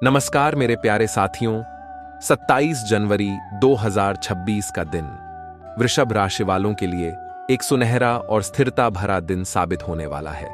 नमस्कार मेरे प्यारे साथियों। 27 जनवरी 2026 का दिन वृषभ राशि वालों के लिए एक सुनहरा और स्थिरता भरा दिन साबित होने वाला है।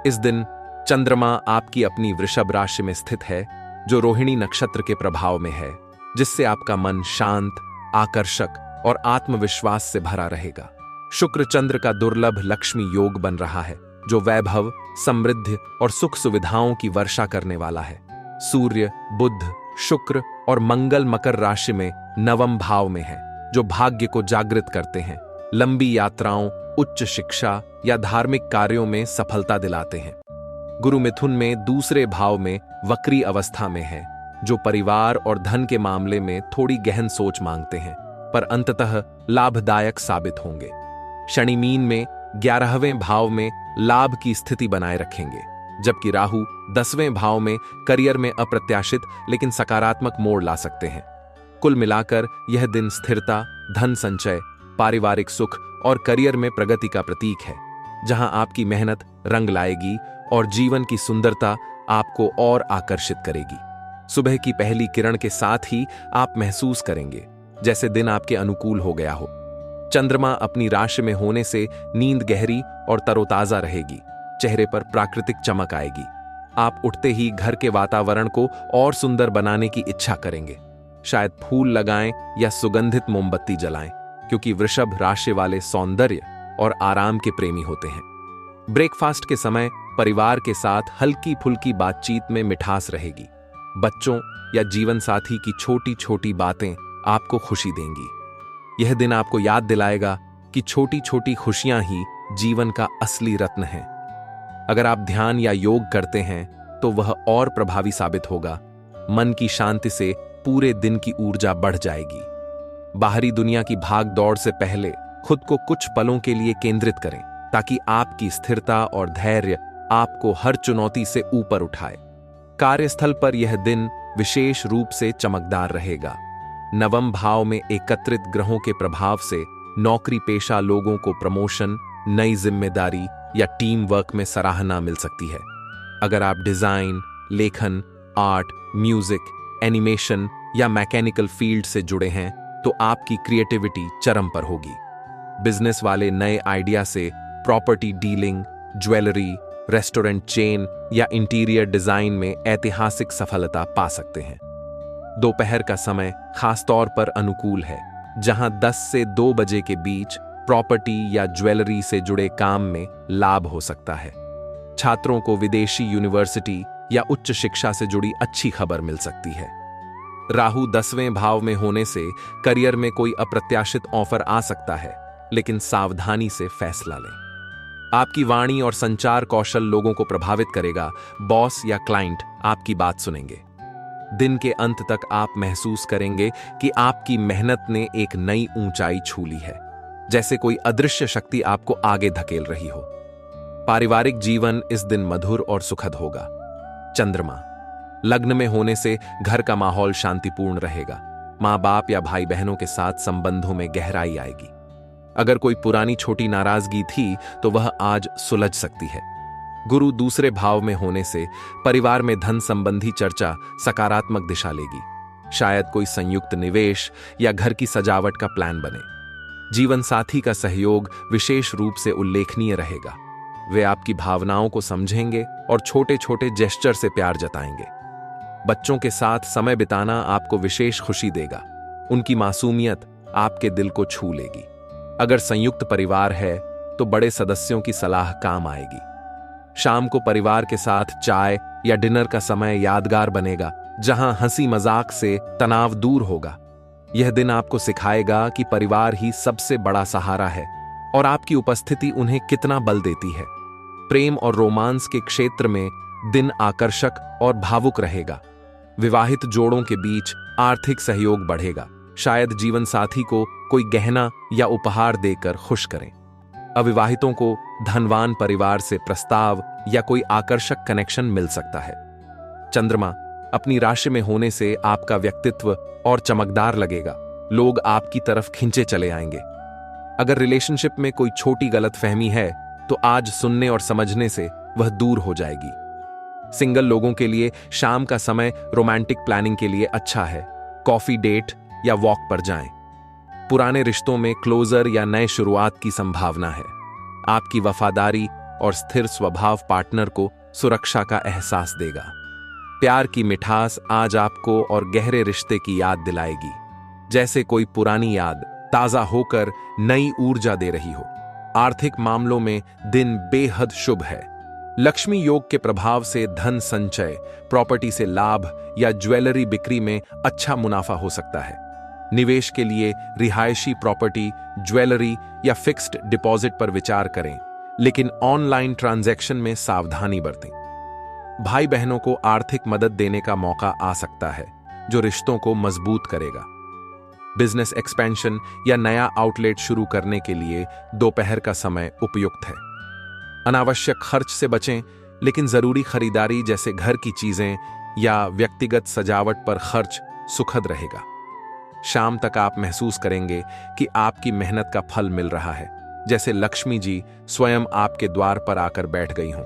इस दिन चंद्रमा आपकी अपनी वृषभ राशि में स्थित है, जो रोहिणी नक्षत्र के प्रभाव में है, जिससे आपका मन शांत, आकर्षक और आत्मविश्वास से भरा रहेगा। शुक्र चंद्र का दुर्लभ लक्ष्मी योग बन रहा है, जो वैभव, समृद्धि और सुख सुविधाओं की वर्षा करने वाला है। सूर्य, बुध, शुक्र और मंगल मकर राशि में नवम भाव में है, जो भाग्य को जागृत करते हैं, लंबी यात्राओं, उच्च शिक्षा या धार्मिक कार्यों में सफलता दिलाते हैं। गुरु मिथुन में दूसरे भाव में वक्री अवस्था में है, जो परिवार और धन के मामले में थोड़ी गहन सोच मांगते हैं, पर अंततः लाभदायक साबित होंगे। शनि मीन में 11वें भाव में लाभ की स्थिति बनाए रखेंगे, जबकि राहु 10वें भाव में करियर में अप्रत्याशित लेकिन सकारात्मक मोड़ ला सकते हैं। कुल मिलाकर यह दिन स्थिरता, धन संचय, पारिवारिक सुख और करियर में प्रगति का प्रतीक है, जहां आपकी मेहनत रंग लाएगी और जीवन की सुंदरता आपको और आकर्षित करेगी। सुबह की पहली किरण के साथ ही आप महसूस करेंगे जैसे दिन आपके अनुकूल हो गया हो। चंद्रमा अपनी राशि में होने से नींद गहरी और तरोताजा रहेगी, चेहरे पर प्राकृतिक चमक आएगी। आप उठते ही घर के वातावरण को और सुंदर बनाने की इच्छा करेंगे। शायद फूल लगाएं या सुगंधित मोमबत्ती जलाएं, क्योंकि वृषभ राशि वाले सौंदर्य और आराम के प्रेमी होते हैं। ब्रेकफास्ट के समय परिवार के साथ हल्की फुल्की बातचीत में मिठास रहेगी। बच्चों या जीवन साथी की छोटी छोटी बातें आपको खुशी देंगी। यह दिन आपको याद दिलाएगा कि छोटी छोटी खुशियां ही जीवन का असली रत्न हैं। अगर आप ध्यान या योग करते हैं तो वह और प्रभावी साबित होगा। मन की शांति से पूरे दिन की ऊर्जा बढ़ जाएगी। बाहरी दुनिया की भाग दौड़ से पहले खुद को कुछ पलों के लिए केंद्रित करें, ताकि आपकी स्थिरता और धैर्य आपको हर चुनौती से ऊपर उठाए। कार्यस्थल पर यह दिन विशेष रूप से चमकदार रहेगा। नवम भाव में एकत्रित ग्रहों के प्रभाव से नौकरी पेशा लोगों को प्रमोशन, नई जिम्मेदारी या टीम वर्क में सराहना मिल सकती है। अगर आप डिजाइन, लेखन, आर्ट, म्यूजिक, एनिमेशन या मैकेनिकल फील्ड से जुड़े हैं तो आपकी क्रिएटिविटी चरम पर होगी। बिजनेस वाले नए आइडिया से property dealing, jewellery, restaurant chain या इंटीरियर डिजाइन में ऐतिहासिक सफलता पा सकते हैं। दोपहर का समय खासतौर पर अनुकूल है, जहां 10 से 2 बजे के बीच प्रॉपर्टी या ज्वेलरी से जुड़े काम में लाभ हो सकता है। छात्रों को विदेशी यूनिवर्सिटी या उच्च शिक्षा से जुड़ी अच्छी खबर मिल सकती है। राहु 10वें भाव में होने से करियर में कोई अप्रत्याशित ऑफर आ सकता है, लेकिन सावधानी से फैसला लें। आपकी वाणी और संचार कौशल लोगों को प्रभावित करेगा। बॉस या क्लाइंट आपकी बात सुनेंगे। दिन के अंत तक आप महसूस करेंगे कि आपकी मेहनत ने एक नई ऊंचाई छू ली है, जैसे कोई अदृश्य शक्ति आपको आगे धकेल रही हो। पारिवारिक जीवन इस दिन मधुर और सुखद होगा। चंद्रमा लग्न में होने से घर का माहौल शांतिपूर्ण रहेगा। माँ बाप या भाई बहनों के साथ संबंधों में गहराई आएगी। अगर कोई पुरानी छोटी नाराजगी थी तो वह आज सुलझ सकती है। गुरु दूसरे भाव में होने से परिवार में धन संबंधी चर्चा सकारात्मक दिशा लेगी। शायद कोई संयुक्त निवेश या घर की सजावट का प्लान बने। जीवन साथी का सहयोग विशेष रूप से उल्लेखनीय रहेगा। वे आपकी भावनाओं को समझेंगे और छोटे छोटे जेस्चर से प्यार जताएंगे। बच्चों के साथ समय बिताना आपको विशेष खुशी देगा। उनकी मासूमियत आपके दिल को छू लेगी। अगर संयुक्त परिवार है तो बड़े सदस्यों की सलाह काम आएगी। शाम को परिवार के साथ चाय या डिनर का समय यादगार बनेगा, जहां हंसी मजाक से तनाव दूर होगा। यह दिन आपको सिखाएगा कि परिवार ही सबसे बड़ा सहारा है और आपकी उपस्थिति उन्हें कितना बल देती है। प्रेम और रोमांस के क्षेत्र में दिन आकर्षक और भावुक रहेगा। विवाहित जोड़ों के बीच आर्थिक सहयोग बढ़ेगा। शायद जीवन साथी को कोई गहना या उपहार देकर खुश करें। अविवाहितों को धनवान परिवार से प्रस्ताव या कोई आकर्षक कनेक्शन मिल सकता है। चंद्रमा अपनी राशि में होने से आपका व्यक्तित्व और चमकदार लगेगा। लोग आपकी तरफ खींचे चले आएंगे। अगर रिलेशनशिप में कोई छोटी गलतफहमी है तो आज सुनने और समझने से वह दूर हो जाएगी। सिंगल लोगों के लिए शाम का समय रोमांटिक प्लानिंग के लिए अच्छा है। कॉफी डेट या वॉक पर जाएं। पुराने रिश्तों में क्लोजर या नए शुरुआत की संभावना है। आपकी वफादारी और स्थिर स्वभाव पार्टनर को सुरक्षा का एहसास देगा। प्यार की मिठास आज आपको और गहरे रिश्ते की याद दिलाएगी, जैसे कोई पुरानी याद ताजा होकर नई ऊर्जा दे रही हो। आर्थिक मामलों में दिन बेहद शुभ है। लक्ष्मी योग के प्रभाव से धन संचय, प्रॉपर्टी से लाभ या ज्वेलरी बिक्री में अच्छा मुनाफा हो सकता है। निवेश के लिए रिहायशी प्रॉपर्टी, ज्वेलरी या फिक्स्ड डिपॉजिट पर विचार करें, लेकिन ऑनलाइन ट्रांजैक्शन में सावधानी बरतें। भाई बहनों को आर्थिक मदद देने का मौका आ सकता है, जो रिश्तों को मजबूत करेगा। बिजनेस एक्सपेंशन या नया आउटलेट शुरू करने के लिए दोपहर का समय उपयुक्त है। अनावश्यक खर्च से बचें, लेकिन जरूरी खरीदारी जैसे घर की चीजें या व्यक्तिगत सजावट पर खर्च सुखद रहेगा। शाम तक आप महसूस करेंगे कि आपकी मेहनत का फल मिल रहा है, जैसे लक्ष्मी जी स्वयं आपके द्वार पर आकर बैठ गई हों।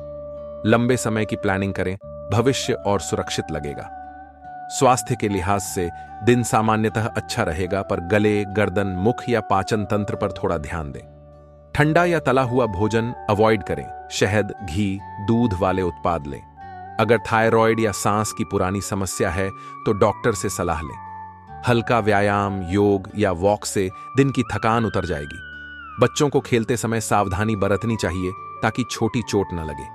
लंबे समय की प्लानिंग करें, भविष्य और सुरक्षित लगेगा। स्वास्थ्य के लिहाज से दिन सामान्यतः अच्छा रहेगा, पर गले, गर्दन, मुख या पाचन तंत्र पर थोड़ा ध्यान दें। ठंडा या तला हुआ भोजन अवॉइड करें। शहद, घी, दूध वाले उत्पाद लें। अगर थायराइड या सांस की पुरानी समस्या है तो डॉक्टर से सलाह लें। हल्का व्यायाम, योग या वॉक से दिन की थकान उतर जाएगी। बच्चों को खेलते समय सावधानी बरतनी चाहिए ताकि छोटी चोट न लगे।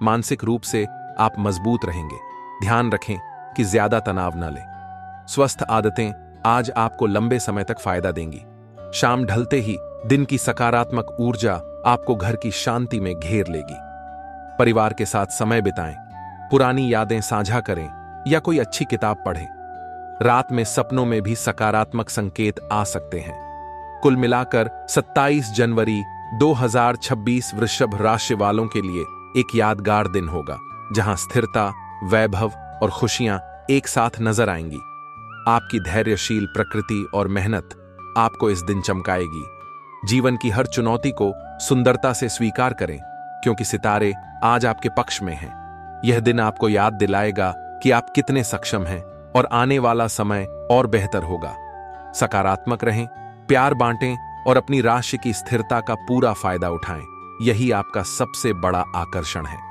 मानसिक रूप से आप मजबूत रहेंगे। ध्यान रखें कि ज्यादा तनाव न लें। स्वस्थ आदतें आज आपको लंबे समय तक फायदा देंगी। शाम ढलते ही दिन की सकारात्मक ऊर्जा आपको घर की शांति में घेर लेगी। परिवार के साथ समय बिताएं, पुरानी यादें साझा करें या कोई अच्छी किताब पढ़ें। रात में सपनों में भी सकारात्मक संकेत आ सकते हैं। कुल मिलाकर 27 जनवरी 2026 वृषभ राशि वालों के लिए एक यादगार दिन होगा, जहां स्थिरता, वैभव और खुशियां एक साथ नजर आएंगी। आपकी धैर्यशील प्रकृति और मेहनत आपको इस दिन चमकाएगी। जीवन की हर चुनौती को सुंदरता से स्वीकार करें, क्योंकि सितारे आज आपके पक्ष में हैं। यह दिन आपको याद दिलाएगा कि आप कितने सक्षम हैं और आने वाला समय और बेहतर होगा। सकारात्मक रहें, प्यार बांटें और अपनी राशि की स्थिरता का पूरा फायदा उठाएं। यही आपका सबसे बड़ा आकर्षण है।